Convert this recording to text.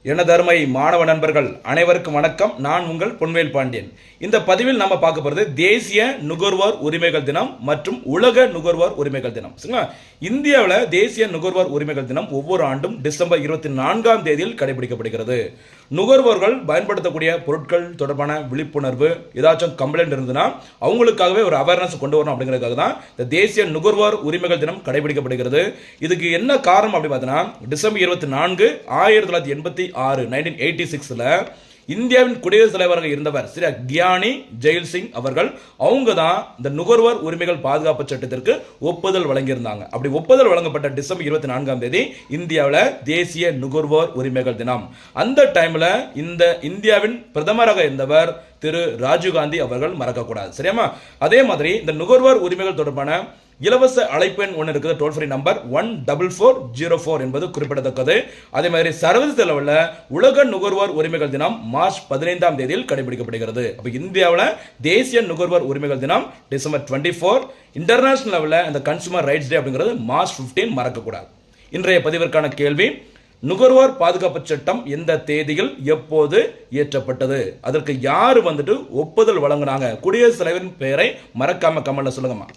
எனதருமை மாணவ நண்பர்கள் அனைவருக்கும் வணக்கம். நான் உங்கள் பொன்வேல் பாண்டியன். இந்த பதிவில் நம்ம பார்க்க போகிறது தேசிய நுகர்வோர் உரிமைகள் தினம் மற்றும் உலக நுகர்வோர் உரிமைகள் தினம். இந்தியாவில் தேசிய நுகர்வோர் உரிமைகள் தினம் ஒவ்வொரு ஆண்டும் டிசம்பர் 24ஆம் தேதியில் கடைபிடிக்கப்படுகிறது. நுகர்வோர்கள் பயன்படுத்தக்கூடிய பொருட்கள் தொடர்பான விழிப்புணர்வு, ஏதாச்சும் கம்ப்ளைண்ட் இருந்ததுன்னா அவங்களுக்காகவே ஒரு அவேர்னஸ் கொண்டு வரணும் அப்படிங்கிறதுக்காக தான் இந்த தேசிய நுகர்வோர் உரிமைகள் தினம் கடைபிடிக்கப்படுகிறது. இதுக்கு என்ன காரணம் அப்படின்னு பார்த்தீங்கன்னா, டிசம்பர் 24 1986 இந்தியாவின் குடியரசுத் தலைவராக இருந்தவர் ஸ்ரீ கியானி ஜெயில் சிங் அவர்கள் அவங்க தான் இந்த நுகர்வோர் உரிமைகள் பாதுகாப்பு சட்டத்திற்கு ஒப்புதல் வழங்கியிருந்தாங்க. அப்படி ஒப்புதல் வழங்கப்பட்ட டிசம்பர் 24ஆம் தேதி இந்தியாவில் தேசிய நுகர்வோர் உரிமைகள் தினம். அந்த டைம்ல இந்த இந்தியாவின் பிரதமராக இருந்தவர் திரு ராஜீவ்காந்தி அவர்கள் மறக்கக்கூடாது. சரியாமா? அதே மாதிரி இந்த நுகர்வோர் உரிமைகள் தொடர்பான இலவச அழைப்பு எண் ஒன்று இருக்குது, டோல் ஃப்ரீ நம்பர் 14404 என்பது குறிப்பிடத்தக்கது. அதே மாதிரி சர்வதேச அளவில் உலக நுகர்வோர் உரிமைகள் தினம் மார்ச் 15ஆம் தேதியில் கடைபிடிக்கப்படுகிறது. அப்போ இந்தியாவில் தேசிய நுகர்வோர் உரிமைகள் தினம் டிசம்பர் 24, இன்டர்நேஷனல் லெவலில் இந்த கன்சூமர் ரைட்ஸ் டே அப்படிங்கிறது மார்ச் 15 மறக்கக்கூடாது. இன்றைய பதிவிற்கான கேள்வி: நுகர்வோர் பாதுகாப்பு சட்டம் எந்த தேதியில் எப்போது இயற்றப்பட்டது? அதற்கு யார் ஒப்புதல் வழங்கினாங்க? குடியரசுத் தலைவரின் பெயரை மறக்காம கமெண்ட்ல சொல்லுங்கம்மா.